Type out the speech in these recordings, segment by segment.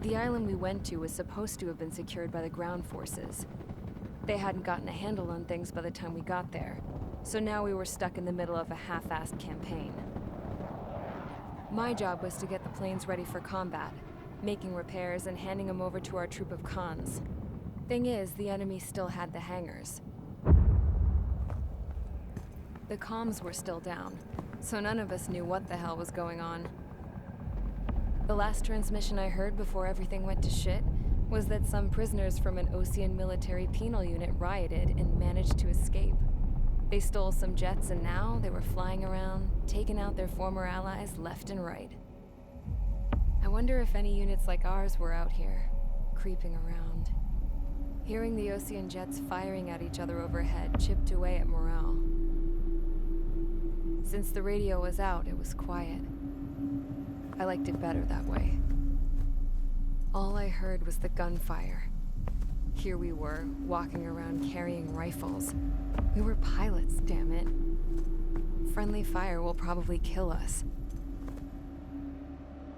The island we went to was supposed to have been secured by the ground forces. They hadn't gotten a handle on things by the time we got there, so now we were stuck in the middle of a half-assed campaign. My job was to get the planes ready for combat, making repairs and handing them over to our troop of cons. Thing is, the enemy still had the hangars. The comms were still down, so none of us knew what the hell was going on. The last transmission I heard before everything went to shit was that some prisoners from an Osean military penal unit rioted and managed to escape. They stole some jets and now they were flying around, taking out their former allies left and right. I wonder if any units like ours were out here, creeping around. Hearing the Osean jets firing at each other overhead chipped away at morale. Since the radio was out, it was quiet. I liked it better that way. All I heard was the gunfire. Here we were, walking around carrying rifles. We were pilots, damn it. Friendly fire will probably kill us.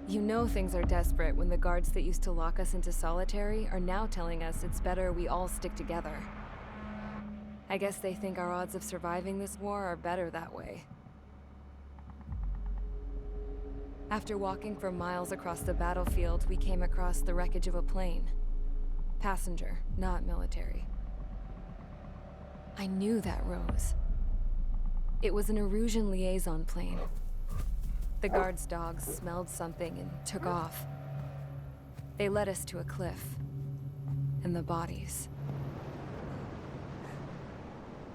You know things are desperate when the guards that used to lock us into solitary are now telling us it's better we all stick together. I guess they think our odds of surviving this war are better that way. After walking for miles across the battlefield, we came across the wreckage of a plane. Passenger, not military. I knew that rose. It was an Erusian liaison plane. The guard's dogs smelled something and took off. They led us to a cliff. And the bodies.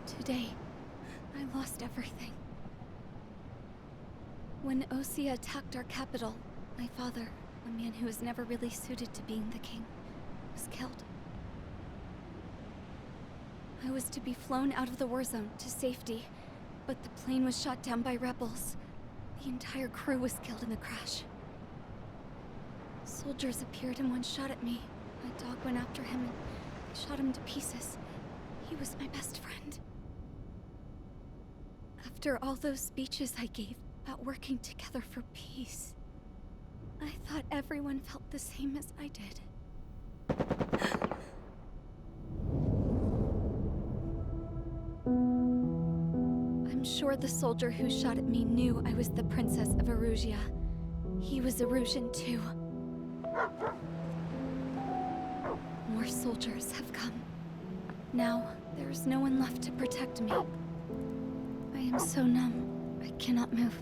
Today, I lost everything. When Osea attacked our capital, my father, a man who was never really suited to being the king, was killed. I was to be flown out of the war zone to safety, but the plane was shot down by rebels. The entire crew was killed in the crash. Soldiers appeared and one shot at me. My dog went after him and I shot him to pieces. He was my best friend. After all those speeches I gave about working together for peace, I thought everyone felt the same as I did. I'm sure the soldier who shot at me knew I was the Princess of Erusia. He was Erusian too. More soldiers have come. Now, there is no one left to protect me. I am so numb, I cannot move.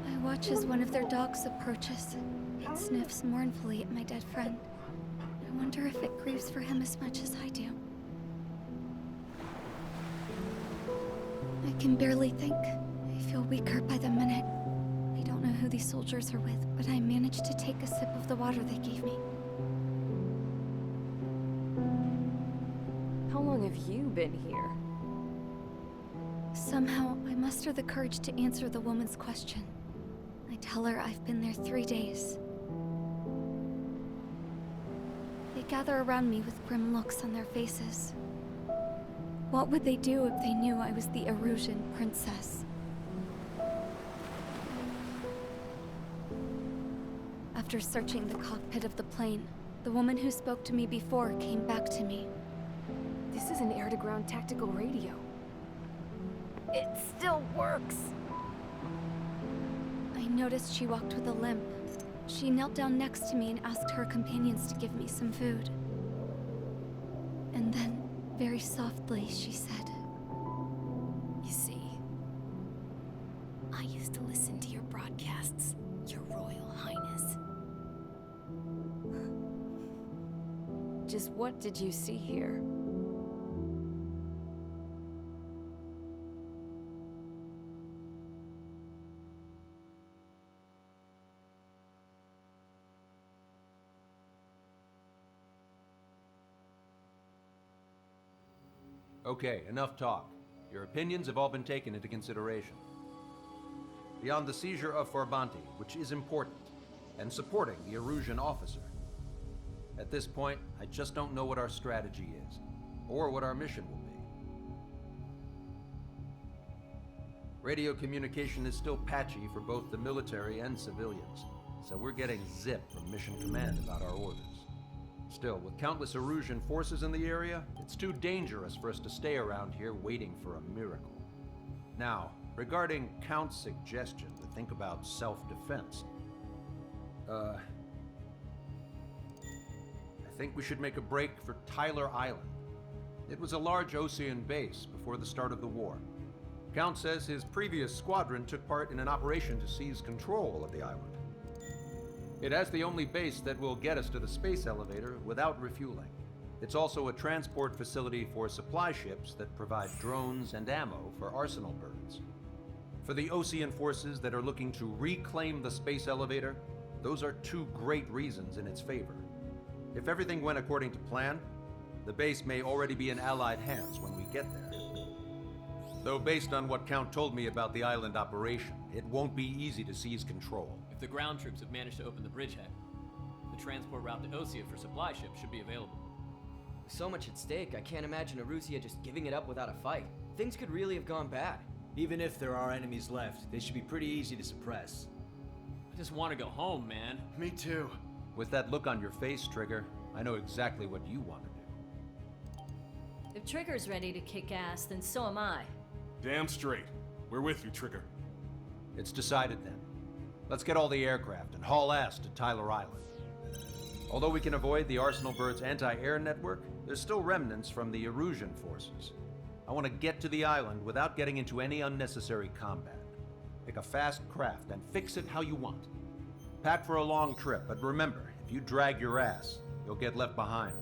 I watch as one of their dogs approaches. It sniffs mournfully at my dead friend. I wonder if it grieves for him as much as I do. I can barely think. I feel weaker by the minute. I don't know who these soldiers are with, but I managed to take a sip of the water they gave me. How long have you been here? Somehow, I muster the courage to answer the woman's question. I tell her I've been there 3 days. They gather around me with grim looks on their faces. What would they do if they knew I was the Erusian princess? After searching the cockpit of the plane, the woman who spoke to me before came back to me. This is an air-to-ground tactical radio. It still works! I noticed she walked with a limp. She knelt down next to me and asked her companions to give me some food. And then, very softly, she said, You see, I used to listen to your broadcasts, Your Royal Highness. Just what did you see here? Okay, enough talk. Your opinions have all been taken into consideration. Beyond the seizure of Forbanti, which is important, and supporting the Erusian officer, at this point, I just don't know what our strategy is, or what our mission will be. Radio communication is still patchy for both the military and civilians, so we're getting zip from Mission Command about our orders. Still, with countless Erusian forces in the area, it's too dangerous for us to stay around here waiting for a miracle. Now, regarding Count's suggestion to think about self-defense, I think we should make a break for Tyler Island. It was a large Osean base before the start of the war. Count says his previous squadron took part in an operation to seize control of the island. It has the only base that will get us to the space elevator without refueling. It's also a transport facility for supply ships that provide drones and ammo for arsenal birds. For the Osean forces that are looking to reclaim the space elevator, those are two great reasons in its favor. If everything went according to plan, the base may already be in Allied hands when we get there. Though based on what Count told me about the island operation, it won't be easy to seize control. If the ground troops have managed to open the bridgehead, the transport route to Osea for supply ships should be available. With so much at stake, I can't imagine Erusia just giving it up without a fight. Things could really have gone bad. Even if there are enemies left, they should be pretty easy to suppress. I just want to go home, man. Me too. With that look on your face, Trigger, I know exactly what you want to do. If Trigger's ready to kick ass, then so am I. Damn straight. We're with you, Trigger. It's decided then. Let's get all the aircraft and haul ass to Tyler Island. Although we can avoid the Arsenal Bird's anti-air network, there's still remnants from the Erusian forces. I want to get to the island without getting into any unnecessary combat. Pick a fast craft and fix it how you want. Pack for a long trip, but remember, if you drag your ass, you'll get left behind.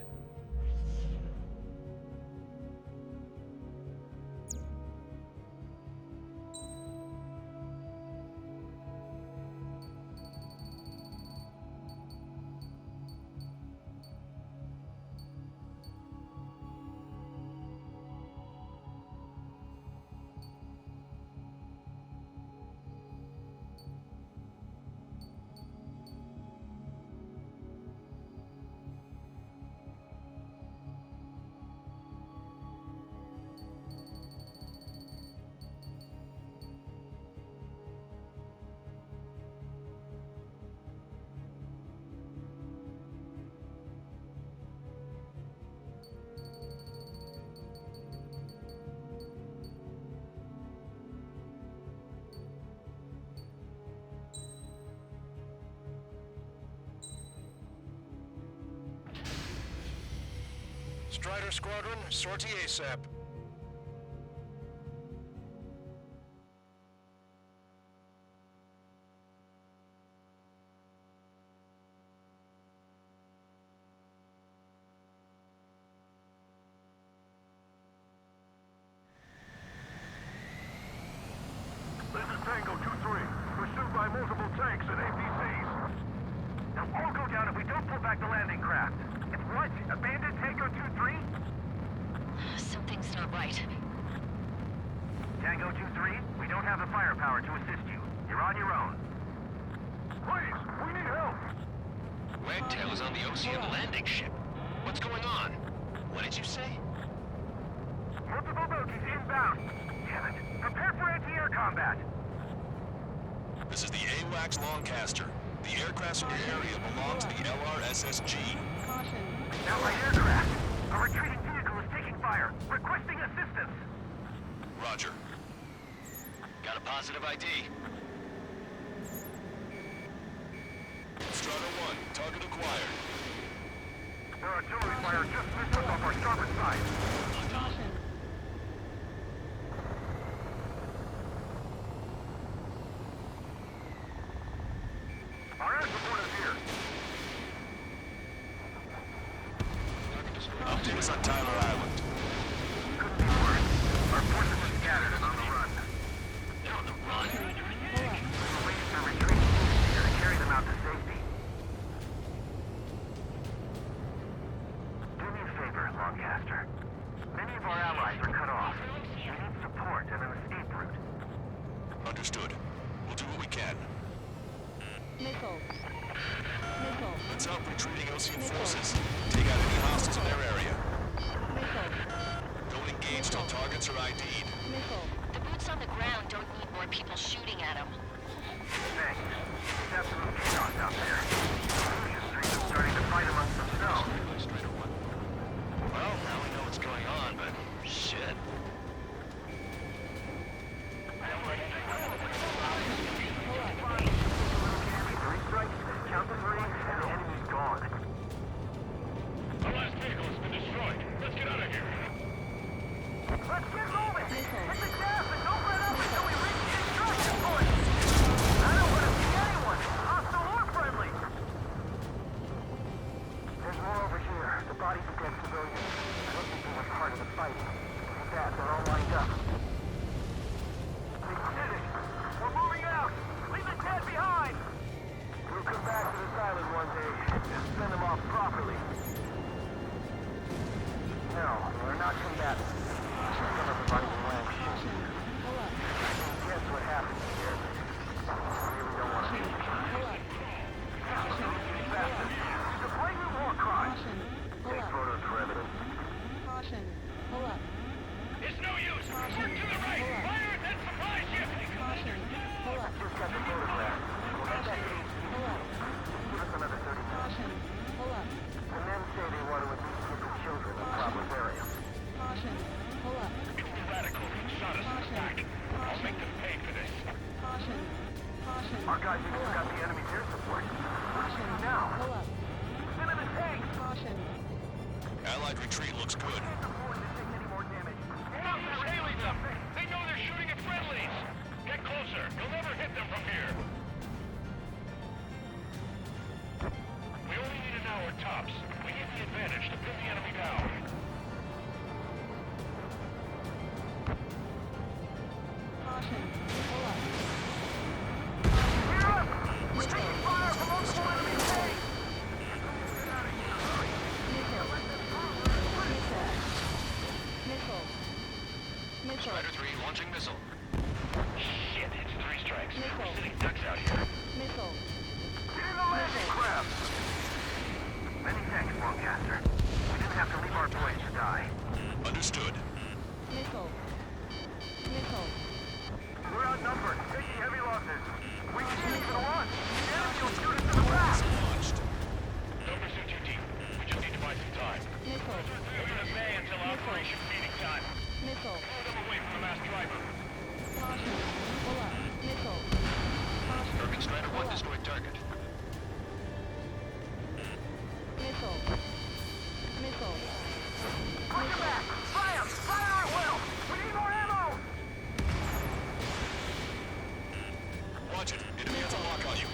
Strider Squadron, sortie ASAP. This is Tango 2-3, pursued by multiple tanks and APCs. They'll all go down if we don't pull back the landing craft. It's what? Abandoned Tango 2-3? Something's not right. Tango 2-3, we don't have the firepower to assist you. You're on your own. Please, we need help! Wagtail is on the Ocean landing ship. What's going on? What did you say? Multiple bogies inbound! Damn it. Prepare for anti-air combat. This is the AWACS Longcaster. The aircraft in your area belong to the LRSSG. Allied aircraft. A retreating vehicle is taking fire. Requesting assistance. Roger. Got a positive ID. Strider 1, target acquired. Their artillery fire just missed us off our starboard side. Our air support is here. Update us on Tyler Island. Couldn't be worse. Our forces are scattered and on the run. They're on the run? We're waiting for retreating here to carry them out to safety. Do me a favor, Longcaster. Many of our allies are cut off. We need support and an escape route. Understood. We'll do what we can. Missile. Let's help retreating Ocean forces. Take out any hostiles in their area. Don't engage till targets are ID'd. The boots on the ground don't need more people shooting at them. Thanks. It's absolute chaos out there. immediately. No, we're not combatants. Some of the running rank shit. Guess what happens here? I really don't want to be. Faster. It's a blatant war crime. Take photos for evidence. It's no use! Work to the right! Fire at that supply ship! Just got the photograph. We'll head back to give us another 30 minutes. The men say they want to at least get the children a proper burial. Radical shot us in the back. I'll make them pay for this. Our guys even got the enemy's air support. What do you do now? Send in the tanks! Allied retreat looks good. We're not assailing them! They know they're shooting at friendlies! Get closer! You'll never hit them from here! We only need an hour tops. We need the advantage to pin the enemy down. Strider 3 launching missile. Shit, it's 3 strikes. We're sitting ducks out here. Get in the landing craft! Many thanks, Lancaster. We didn't have to leave our boys to die. Understood. We're outnumbered, taking heavy losses. We can't even run. The enemy will shoot us in the back. Launched. Don't pursue too deep. We just need to buy some time. We're gonna bay until Operation Feeding Time. Throw them away from the mass driver. Urban Strider 1 destroyed target. Push him back! Fire! Fire at will! We need more ammo! Watch it. Enemy has a lock on you.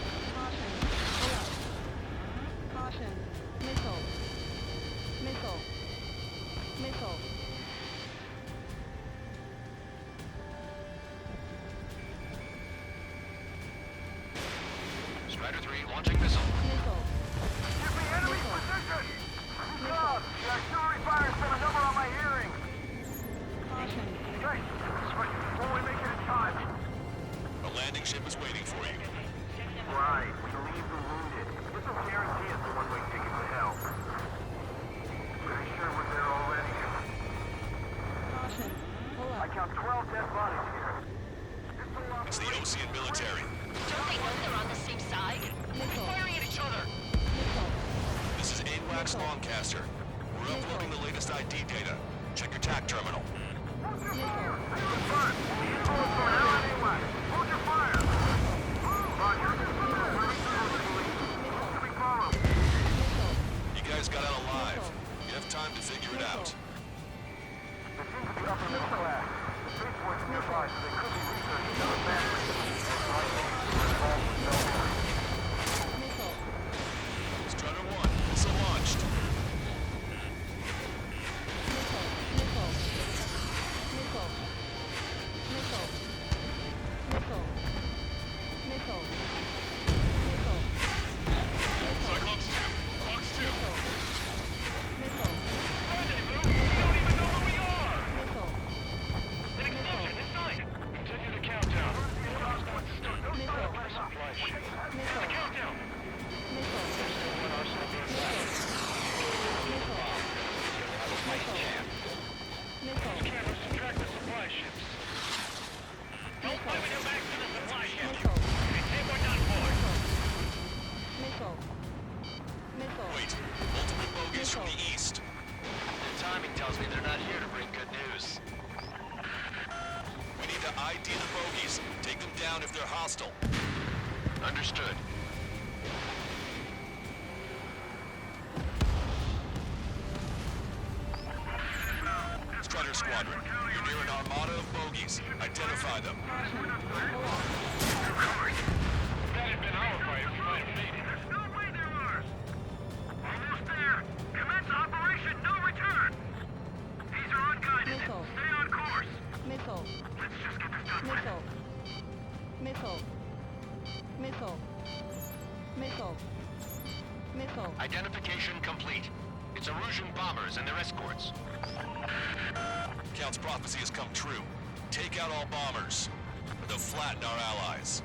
Strider 3 launching missile. Give me enemy position! God, the artillery fire's been a number on my hearing! Hey, will we make it in time? A landing ship is waiting for you. Right, we leave the wounded. This will guarantee us a one-way ticket to hell. Pretty sure we're there already. I count 12 dead bodies here. It's the Ocean military. Don't they know they're on the same side? We're firing at each other! This is AWACS Lancaster. We're uploading the latest ID data. Check your TAC terminal. Hold your fire! Confirm! The info is going out anyway! Hold your fire! Roger. We're reaching the police. Who can we follow? You guys got out alive. You have time to figure it out. They seem to be upper middle class. The spaceport's nearby, so they could be researching other families. Most likely, they're involved with military. Strider 1, missile launched. Cyclones 2! Hawks 2! Rendezvous! We don't even know where we are! An explosion inside! Continue the countdown. Supply ship. The countdown! Those cameras track the supply ships. Don't play with your backs to the supply ship! They say we're done for! Wait, multiple bogies from the east. The timing tells me they're not here to bring good news. We need to ID the bogies. Take them down if they're hostile. Understood. Strider Squadron, you're near an armada of bogies. Identify them. If that had been our fight, we might have made it. There's no way they're ours! Almost there! Commence Operation No Return! These are unguided. Stay on course! Let's just get this done with. Missile. Identification complete. It's Erusian bombers and their escorts. Count's prophecy has come true. Take out all bombers, or they'll flatten our allies.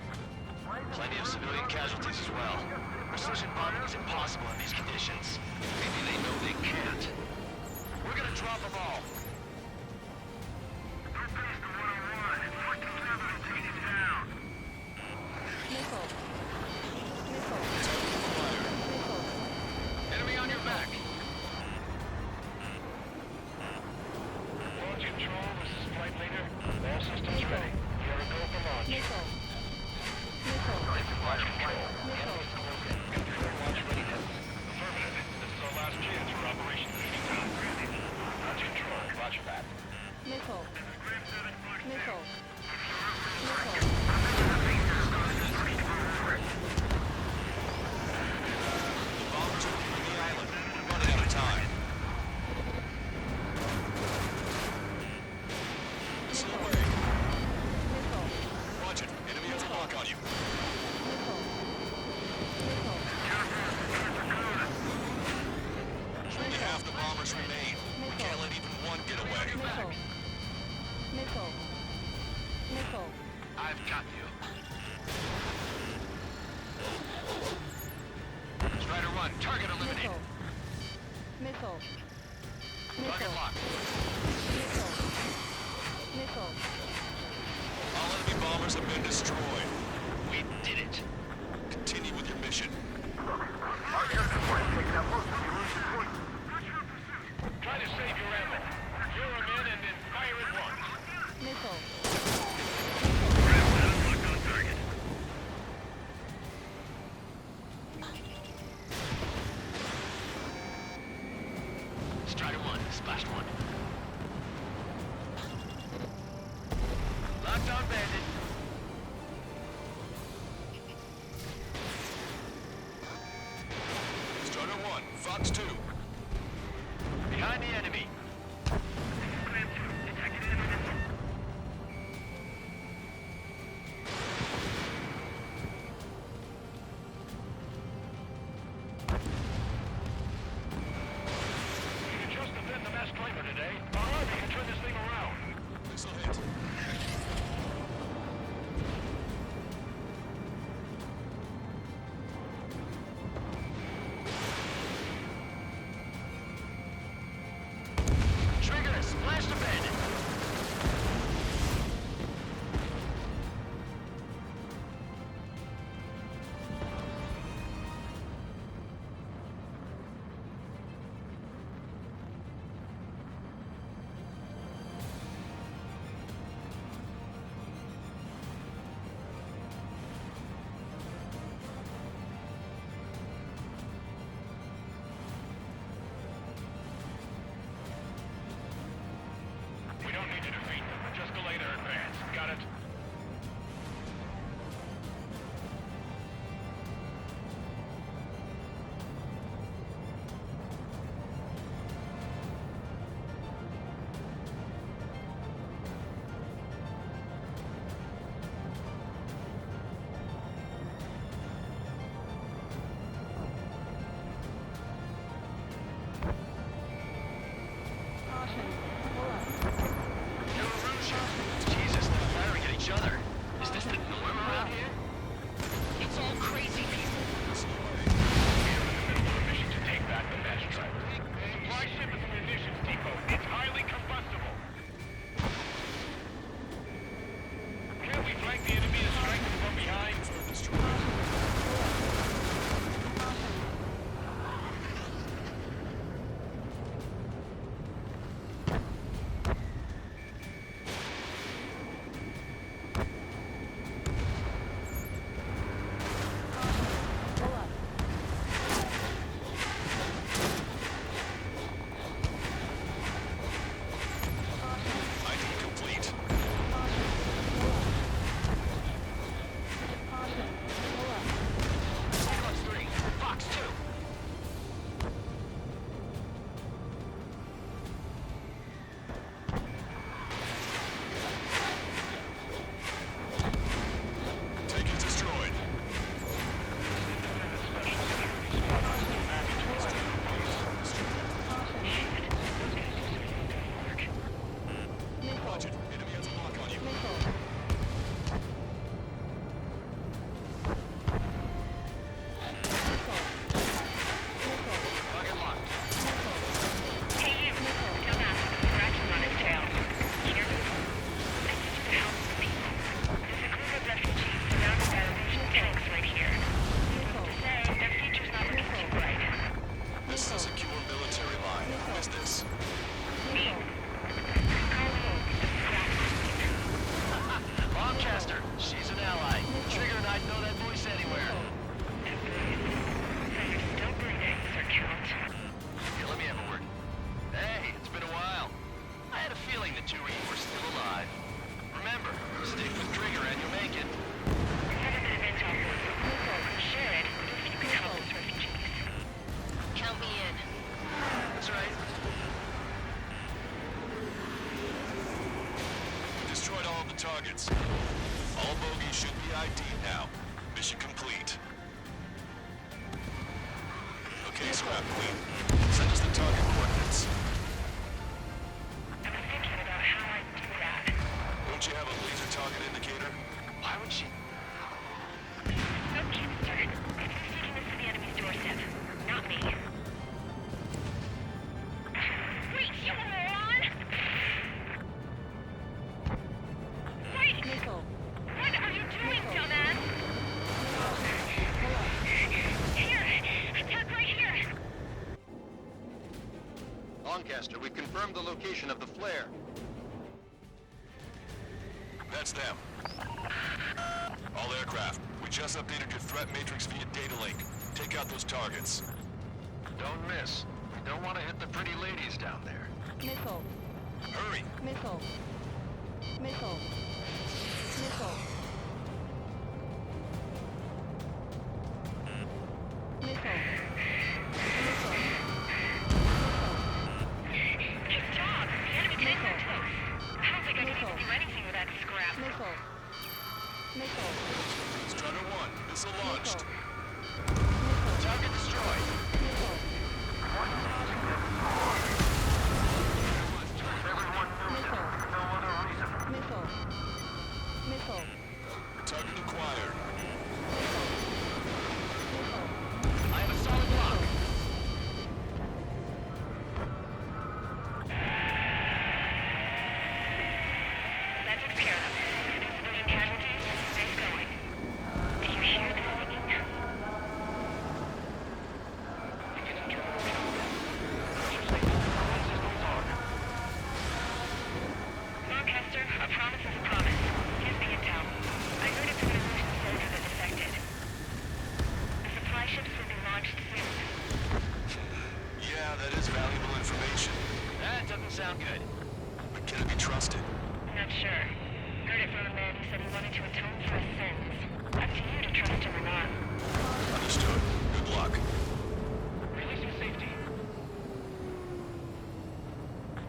Plenty of civilian casualties as well. Precision bombing is impossible in these conditions. Maybe they know they can't. We're gonna drop them all. Missile. Missile. Enemy on your back. Launch control, this is flight leader. All systems ready. We are a go for launch. Missile. Missile. Launch control. Enemies closing. Confirm launch readiness. Affirmative. This is our last chance for Operation Feeding Time. Launch control. Roger that. Missile. Missile. Missile. The bombers are leaving the island. We're running out of time. Missile away. Missile. Watch it. Enemy has a lock on you. Missile. Missile. Only half the bombers remain. We can't let even one get away. Missile. Missile. Missile. I've got you. Strider 1, target eliminated. Missile. Missile. Target Missile. locked. Missile. Missile. All enemy bombers have been destroyed. We did it. Continue with your mission. Our air support is taking out most of the Erusian forces. Try to save your ammo. Lure them in and then fire at once. Missile. Strider 1, splashed 1. Locked on bandit. Strider 1, Fox 2. Behind the enemy. You can just defend the mass climber today. Our army can turn this thing around. Missile hit. targets. All bogies should be ID'd now. Mission complete. Okay, Scrap Queen. Send us the target coordinates. I was thinking about how I'd do that. Don't you have a laser target indicator? Why would she... No, Kipster. Who's taking this to the enemy's doorstep? Not me. Wait, you moron! Wait! Missile. What are you doing, dumbass? Here! Attack right here! Lancaster, we've confirmed the location of the flare. That's them. All aircraft, we just updated your threat matrix via data link. Take out those targets. Don't miss. We don't want to hit the pretty ladies down there. Missile. Hurry! Missile. Missile. Missile. Missile. Missile. Good job! The enemy tanks are close. I don't think I can even do anything with that scrap. Missile. Missile. Strider 1, missile launched. Target destroyed. Missile. Everyone moved. Missile. No other reason. Missile. Missile. Target acquired. I have a solid block. That took care of them. No civilian casualties. Nice going. Do you hear the singing? Lancaster, a promise is a promise. Here's the intel. I heard it's an Erusian soldier that defected. The supply ships will be launched soon. Yeah, that is valuable information. That doesn't sound good. But can it be trusted? Not sure. Heard it from a man who said he wanted to atone for his sins. Up to you to trust him or not. Understood. Good luck. Releasing safety.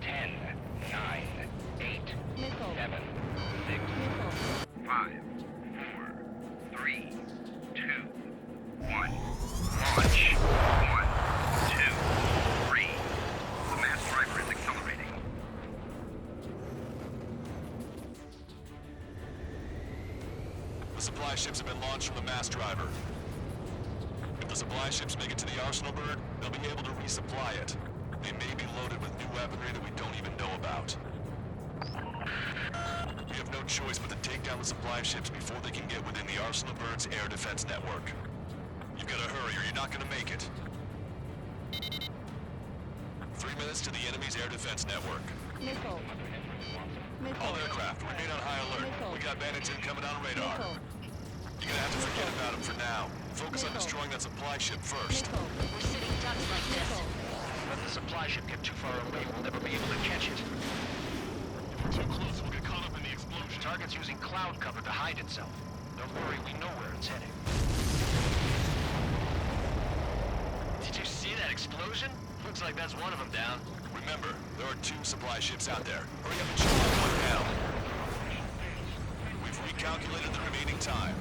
10, 9, 8, Missile. 7, 6, Missile. 5, 4, 3, 2, 1. Launch. 1, 2, 3. The mass driver is accelerating. The supply ships have been launched from the mass driver. If the supply ships make it to the arsenal bird, they'll be able to resupply it. They may be loaded with new weaponry that we don't even know about. We have no choice but to take down the supply ships before they can get within the arsenal bird's air defense network. You've got to hurry or you're not going to make it. 3 minutes to the enemy's air defense network. Missile. Missile. All aircraft, remain on high alert. Missile. We got bandits incoming on radar. Missile. You're gonna have to forget about them for now. Focus on Missile. destroying that supply ship first. Missile. We're sitting ducks like this. Missile. Let the supply ship get too far away, we'll never be able to catch it. If we're too close, we'll get caught up in the explosion. Target's using cloud cover to hide itself. Don't worry, we know where it's heading. Did you see that explosion? Looks like that's one of them down. Remember, there are 2 supply ships out there. Hurry up and shoot that one down. We've recalculated the remaining time.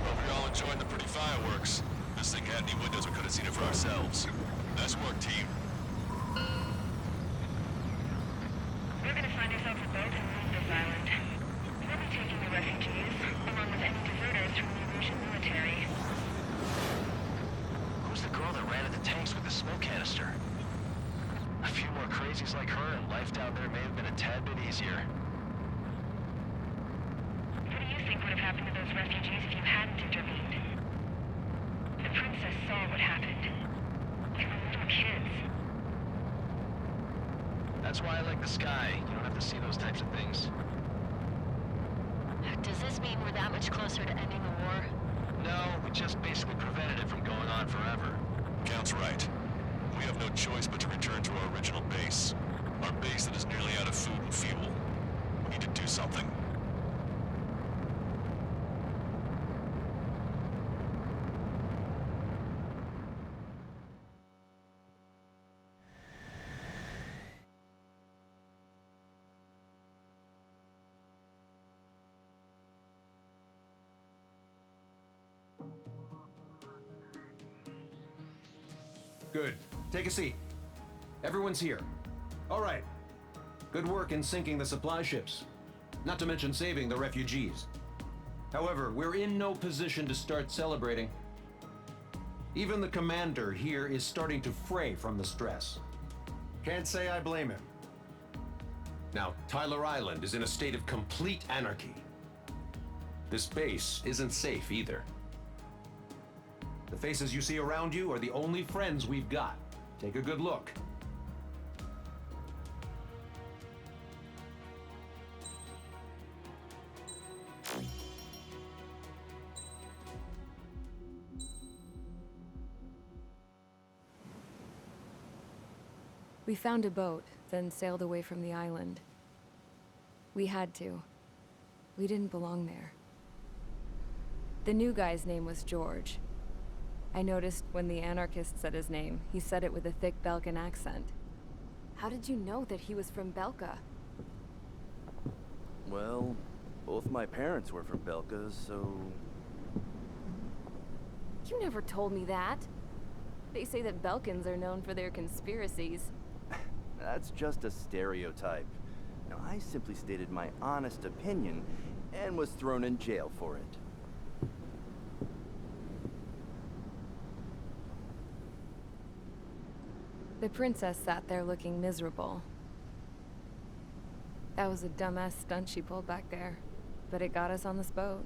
Hope you're all enjoying the pretty fireworks. This thing had any windows, we could have seen it for ourselves. Nice work, team. We're gonna find ourselves a boat and leave this island. We'll be taking the refugees, along with any deserters from the Erusian military. Who's the girl that ran at the tanks with the smoke canister? A few more crazies like her, and life down there may have been a tad bit easier. What do you think would have happened to those refugees if you hadn't intervened? The princess saw what happened. They were little kids. That's why I like the sky. You don't have to see those types of things. Does this mean we're that much closer to ending the war? No, we just basically prevented it from going on forever. Count's right. We have no choice but to return to our original base. Our base that is nearly out of food and fuel. We need to do something. Good. Take a seat. Everyone's here. All right. Good work in sinking the supply ships. Not to mention saving the refugees. However, we're in no position to start celebrating. Even the commander here is starting to fray from the stress. Can't say I blame him. Now, Tyler Island is in a state of complete anarchy. This base isn't safe either. The faces you see around you are the only friends we've got. Take a good look. We found a boat, then sailed away from the island. We had to. We didn't belong there. The new guy's name was George. I noticed when the anarchist said his name, he said it with a thick Belkan accent. How did you know that he was from Belka? Well, both my parents were from Belka, so... You never told me that. They say that Belkans are known for their conspiracies. That's just a stereotype. Now, I simply stated my honest opinion and was thrown in jail for it. The princess sat there looking miserable. That was a dumbass stunt she pulled back there, but it got us on this boat.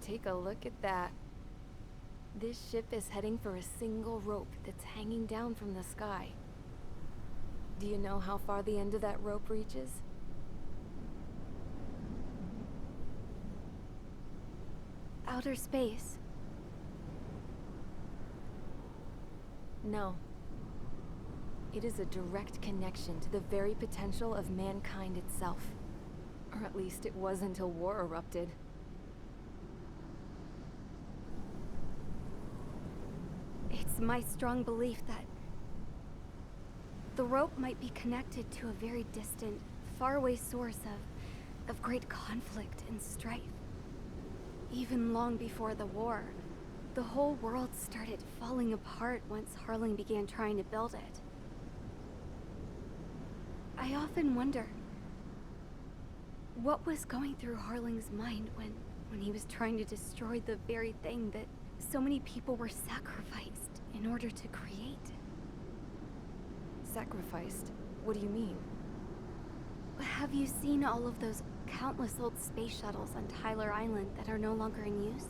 Take a look at that. This ship is heading for a single rope that's hanging down from the sky. Do you know how far the end of that rope reaches? Outer space. No. It is a direct connection to the very potential of mankind itself. Or at least it was until war erupted. It's my strong belief that the rope might be connected to a very distant, faraway source of great conflict and strife. Even long before the war, the whole world started falling apart once Harling began trying to build it. I often wonder what was going through Harling's mind when he was trying to destroy the very thing that so many people were sacrificed in order to create. Sacrificed? What do you mean? Have you seen all of those countless old space shuttles on Tyler Island that are no longer in use?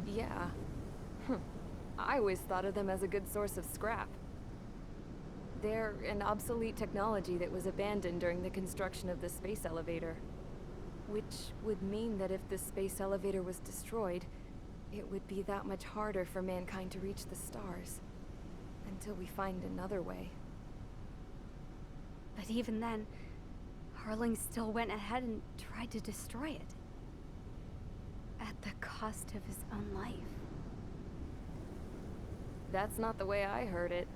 Yeah. I always thought of them as a good source of scrap. They're an obsolete technology that was abandoned during the construction of the space elevator. Which would mean that if the space elevator was destroyed, it would be that much harder for mankind to reach the stars. Until we find another way. But even then, Harling still went ahead and tried to destroy it. At the cost of his own life. That's not the way I heard it.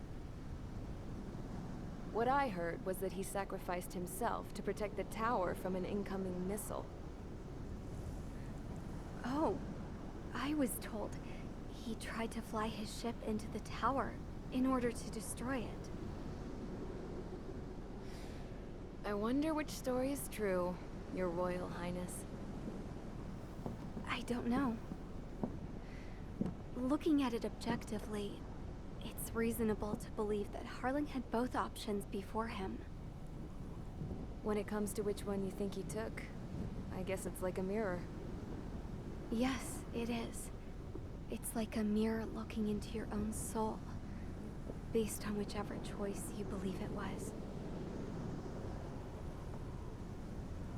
What I heard was that he sacrificed himself to protect the tower from an incoming missile. Oh, I was told he tried to fly his ship into the tower in order to destroy it. I wonder which story is true, Your Royal Highness. I don't know. Looking at it objectively, it's reasonable to believe that Harling had both options before him. When it comes to which one you think he took, I guess it's like a mirror. Yes, it is. It's like a mirror looking into your own soul, based on whichever choice you believe it was.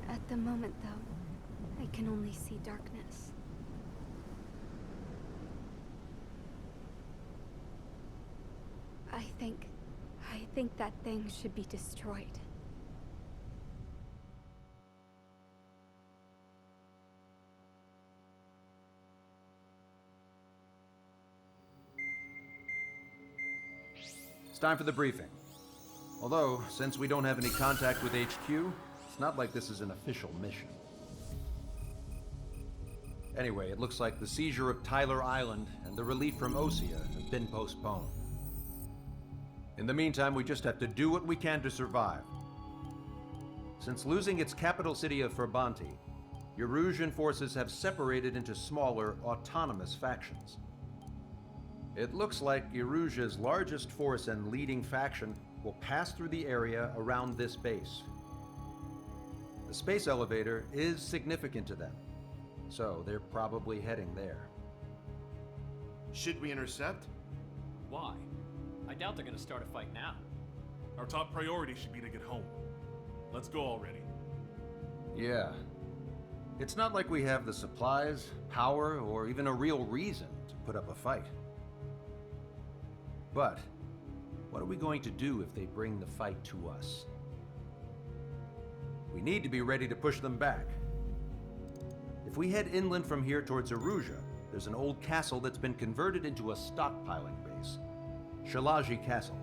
At the moment, though, I can only see darkness. I think that thing should be destroyed. It's time for the briefing. Although, since we don't have any contact with HQ, it's not like this is an official mission. Anyway, it looks like the seizure of Tyler Island and the relief from Osea have been postponed. In the meantime, we just have to do what we can to survive. Since losing its capital city of Ferbanti, Erusian forces have separated into smaller, autonomous factions. It looks like Erusia's largest force and leading faction will pass through the area around this base. The space elevator is significant to them, so they're probably heading there. Should we intercept? Why? I doubt they're gonna start a fight now. Our top priority should be to get home. Let's go already. Yeah. It's not like we have the supplies, power, or even a real reason to put up a fight. But, what are we going to do if they bring the fight to us? We need to be ready to push them back. If we head inland from here towards Erusia, there's an old castle that's been converted into a stockpiling base. Shalaji Castle.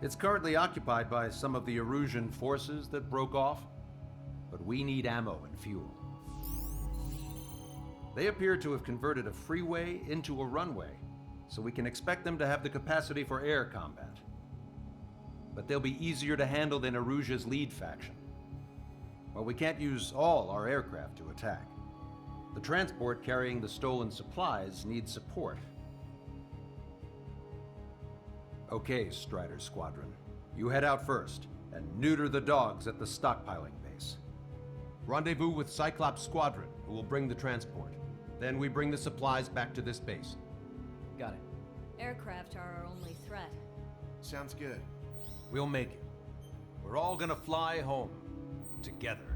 It's currently occupied by some of the Erusian forces that broke off, but we need ammo and fuel. They appear to have converted a freeway into a runway, so we can expect them to have the capacity for air combat. But they'll be easier to handle than Erusia's lead faction. Well, we can't use all our aircraft to attack. The transport carrying the stolen supplies needs support. Okay, Strider Squadron. You head out first, and neuter the dogs at the stockpiling base. Rendezvous with Cyclops Squadron, who will bring the transport. Then we bring the supplies back to this base. Got it. Aircraft are our only threat. Sounds good. We'll make it. We're all gonna fly home. Together.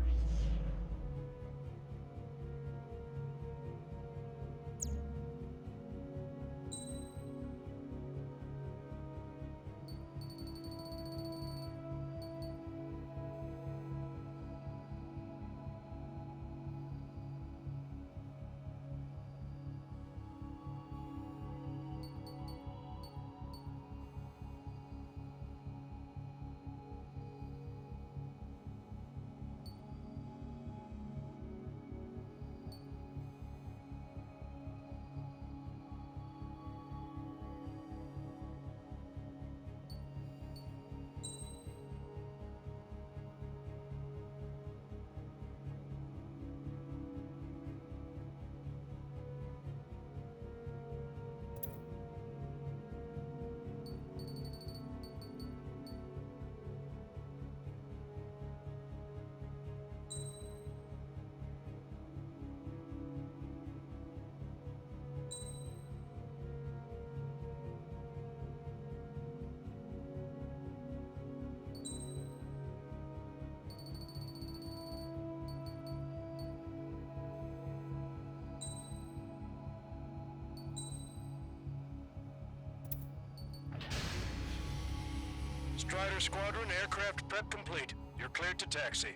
Strider Squadron, aircraft prep complete. You're cleared to taxi.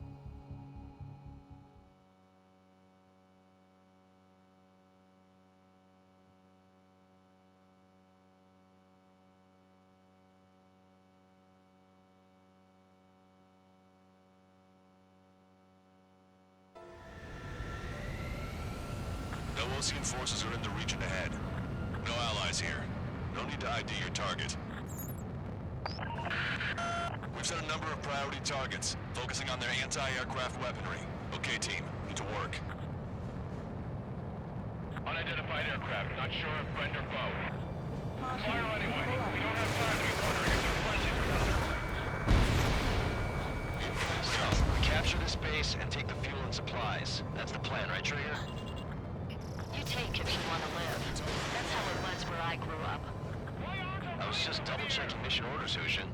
No Osean forces are in the region ahead. No allies here. No need to ID your target. We've set a number of priority targets, focusing on their anti-aircraft weaponry. Okay, team, get to work. Unidentified aircraft, not sure if friend or foe. Fire anyway. We don't have time to be wondering if they're flinching or So, we capture this base and take the fuel and supplies. That's the plan, right, Trigger? You take if you want to live. That's how it was where I grew up. I was just double-checking mission orders, Hushin.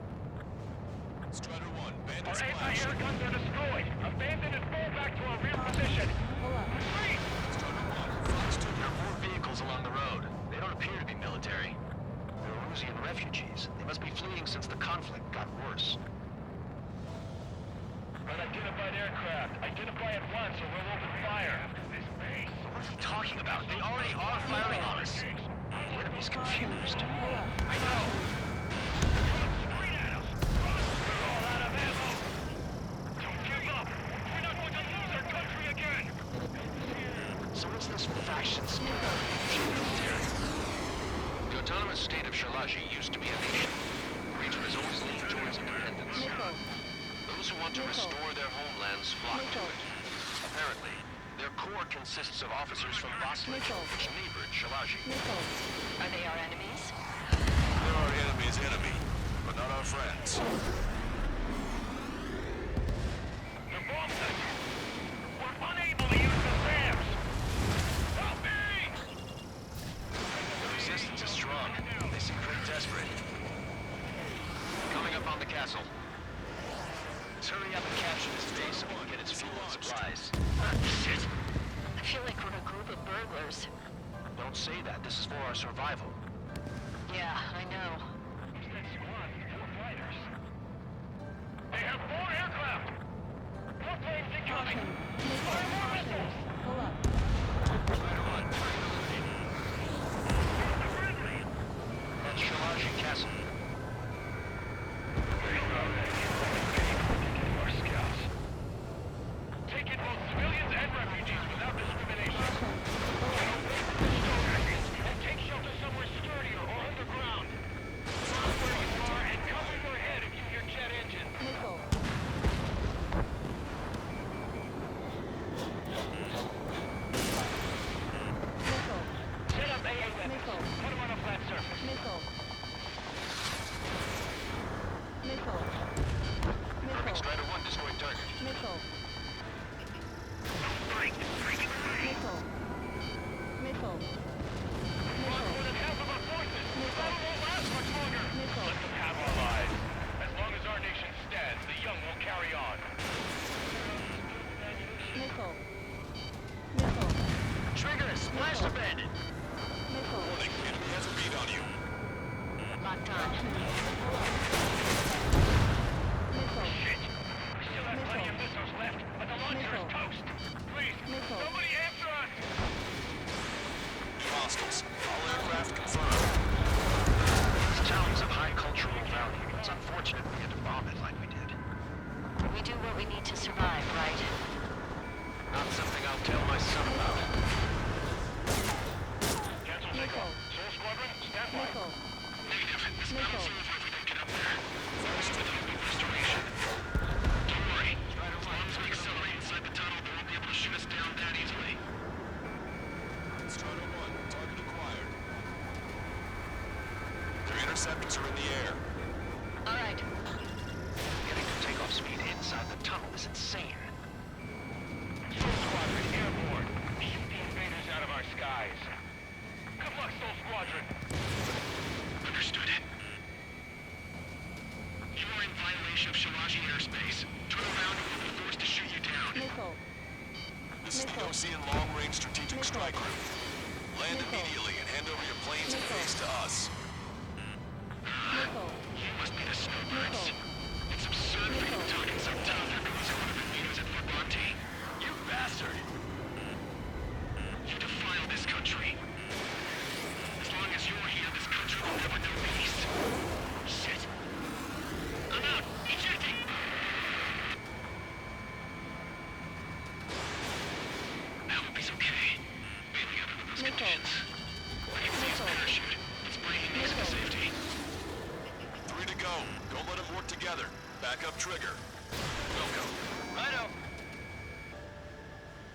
Strider 1, bandit Our splash. anti-air guns are destroyed. Abandon and fall back to our real position. Retreat! Strider 1, Fox 2. There are more vehicles along the road. They don't appear to be military. They're Erusian refugees. They must be fleeing since the conflict got worse. Unidentified aircraft. Identify at once or we'll open fire. This base. What is he talking about? They already are firing on us. The enemy's confused. I know. Straight at us. We're all out of ammo. Don't give up. We're not going to lose our country again. So What's this faction split up? The autonomous state of Shalaji used to be a nation. The region has always leaned towards independence. Those who want to restore their homelands flock to it. Apparently, their core consists of officers from Baslik, which neighbored Shalaji. Are they our enemies? They're our enemy's enemy, but not our friends. The bomb sites! We're unable to use the SAMs! Help me! The resistance is strong. They seem pretty desperate. Coming up on the castle. Let's hurry up and capture this base so we can get its fuel and supplies. Shit. I feel like we're a group of burglars. Don't say that. This is for our survival. Yeah, I know. Who's that squad? 4 fighters. They have 4 aircraft! More planes incoming! Fire more missiles! Pull up. That's Shalaji Castle. Our scouts. Take in both civilians and refugees without discrimination. And take shelter somewhere sturdier or underground. Stop where you are and cover your head if you hear jet engines. Missile. Set up AA weapons. Put them on a flat surface. Missile. Missile. Perfect. Strider 1 destroyed target. Missile. Missile. Missile. Lost more than half of our forces. The battle won't last much longer. Missile. Let them have our lives. As long as our nation stands, the young will carry on. Missile. Missile. Trigger, splash the bandit! Missile. Warning, enemy has a beat on you. Locked on. Missile. Shit! We still have plenty of missiles left, but the launcher is toast. Please, Missile. somebody answer us! Hostiles. All aircraft confirmed. This town is of high cultural value. It's unfortunate we had to bomb it like we did. We do what we need to survive, right? Not something I'll tell my son about. Cancel takeoff. Soul Squadron, stand by. Missile. Negative. This Missile. battle's over if we don't get up there. First, with hope of restoration. Don't worry. As long as we accelerate inside the tunnel, they won't be able to shoot us down that easily. Strider 1, target acquired. Their interceptors are in the air. All right. Getting to takeoff speed inside the tunnel is insane. Soul Squadron, airborne. Shoot the invaders out of our skies. Good luck, Soul Squadron. Understood. You are in violation of Shalaji airspace. Turn around or we'll be forced to shoot you down. Missile. This is the Ocean Long-Range Strategic Strike Group. Land immediately and hand over your planes and base to us. Missile. You must be the snowbirds. It's absurd for you to talk in some town that knows one of the leaders at Fort. You bastard! You defile this country. As long as you're here, this country will never know peace. Shit! I'm out! Ejecting! I hope he's okay. Bailing out under those conditions. I can see his parachute. It's bringing me to safety. 3 to go. Don't let them work together. Back up trigger. Go. Righto.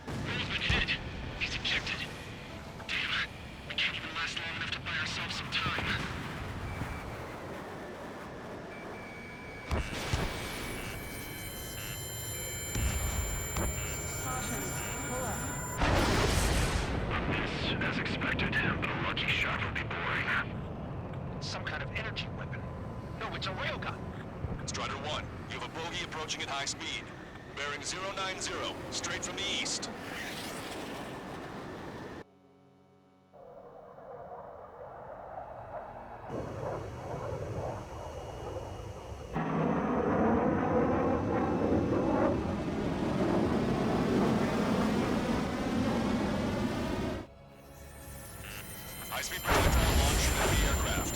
Roll's been hit. He's ejected. Damn. We can't even last long enough to buy ourselves some time. Caution. Pull up. Miss, as expected, but a lucky shot would be boring. Some kind of energy weapon. No, it's a railgun. Strider 1, you have a bogey approaching at high speed. Bearing 090, straight from the east. High-speed projectile launch at the aircraft.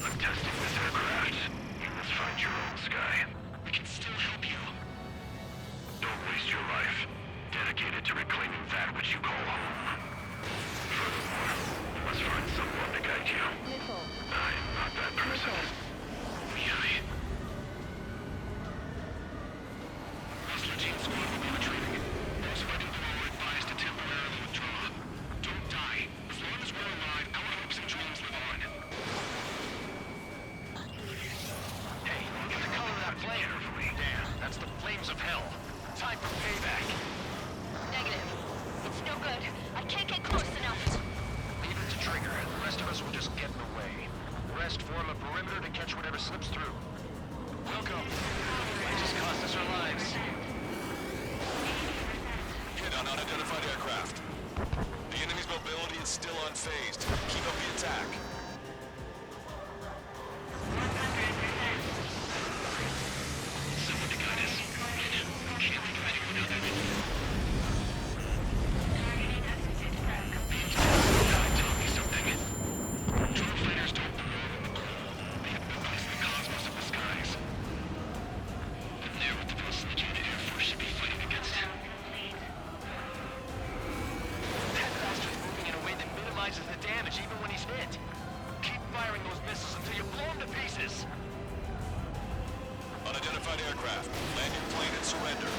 I'm testing this aircraft. You must find your own sky. We can still help you. Don't waste your life. Dedicate dedicated to reclaiming that which you call home. Furthermore, you must find someone to guide you. I am not that person. Really? Hustler team squad will be retreating. Those fighting below are advised to temporarily withdraw. Don't die. As long as we're alive, our hopes and dreams live on. Hey, look at the color of that flame. Damn, that's the flames of hell. Time for payback. Negative. It's no good. I can't get close enough. Leave it to Trigger. The rest of us will just get in the way. The rest form a perimeter to catch whatever slips through. Welcome. Might just cost us our lives. Hit on unidentified aircraft. The enemy's mobility is still unfazed. Keep up the attack. Someone to guide us. Can't think of anyone other than you. Tell me something. Drone fighters don't move. They have memorized the cosmos of the skies. And they're what the Post-Legion Air Force should be fighting against. That bastard's moving in a way that minimizes the damage even when he's hit. Keep firing those missiles until you blow him to pieces. Unidentified aircraft. Land your plane and surrender.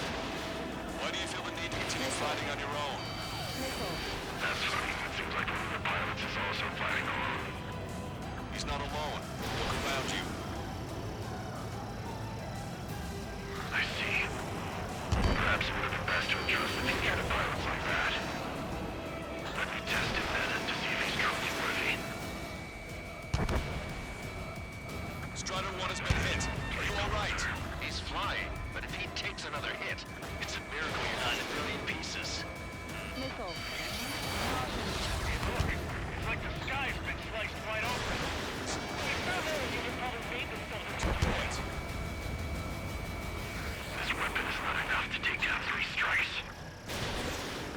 Why do you feel the need to continue fighting on your own? That's funny. It seems like one of the pilots is also fighting alone. He's not alone. Look around you. I see. Perhaps it would have been best to entrust the future to pilots like that. Let me test him then to see if he's truly worthy. Strider 1 has been hit. Are you alright? He's flying, but if he takes another hit, it's a miracle you're not in a million pieces. Missile. Hey, look. It's like the sky's been sliced wide open. This weapon is not enough to take down 3 strikes.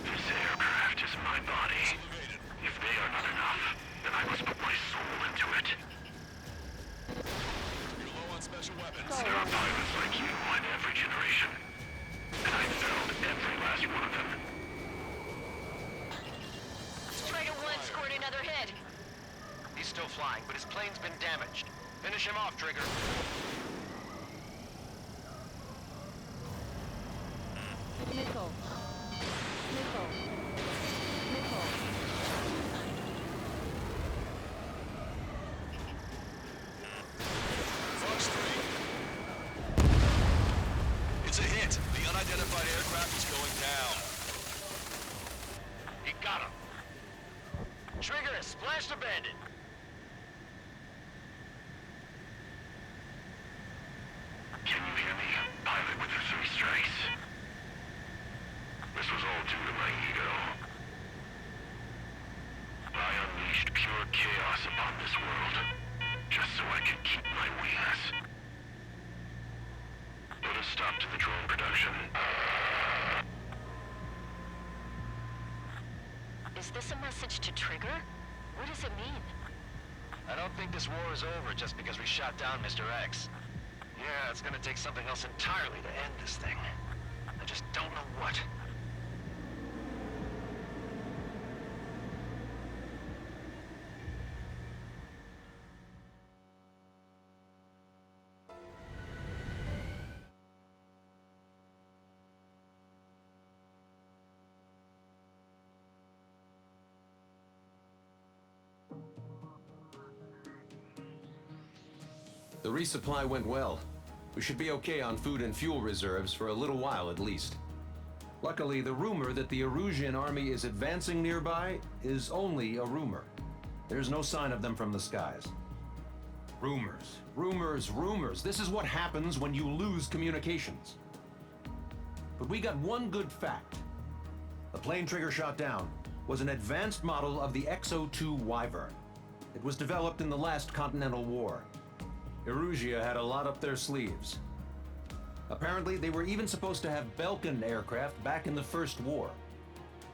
This aircraft is my body. If they are not enough, then I must put my soul into it. You're low on special weapons. There are pilots like you in every generation. And I failed every last one of them. Strider 1 scored another hit. He's still flying, but his plane's been damaged. Finish him off, Trigger. Missile. Missile. Missile. Fox 3. It's a hit. The unidentified aircraft is going down. He got him. Trigger has splashed a bandit. Can you hear me, pilot with the 3 strikes? This was all due to my ego. I unleashed pure chaos upon this world, just so I could keep my wings. Put a stop to the drone production. Is this a message to Trigger? What does it mean? I don't think this war is over just because we shot down Mr. X. Yeah, it's gonna take something else entirely to end this thing. I just don't know what. The resupply went well. We should be okay on food and fuel reserves for a little while at least. Luckily, the rumor that the Erusian army is advancing nearby is only a rumor. There's no sign of them from the skies. Rumors, rumors, rumors. This is what happens when you lose communications. But we got one good fact. The plane Trigger shot down was an advanced model of the XO-2 Wyvern. It was developed in the last Continental War. Erusia had a lot up their sleeves. Apparently, they were even supposed to have Belkin aircraft back in the First War.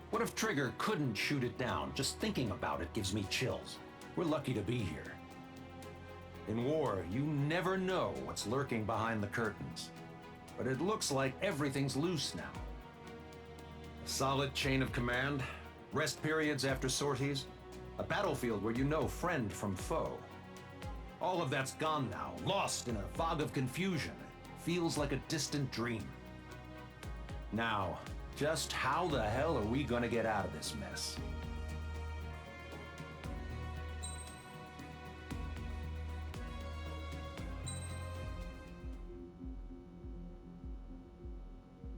What if Trigger couldn't shoot it down? Just thinking about it gives me chills. We're lucky to be here. In war, you never know what's lurking behind the curtains. But it looks like everything's loose now. Solid chain of command, rest periods after sorties, a battlefield where you know friend from foe. All of that's gone now, lost in a fog of confusion. Feels like a distant dream. Now, just how the hell are we gonna get out of this mess?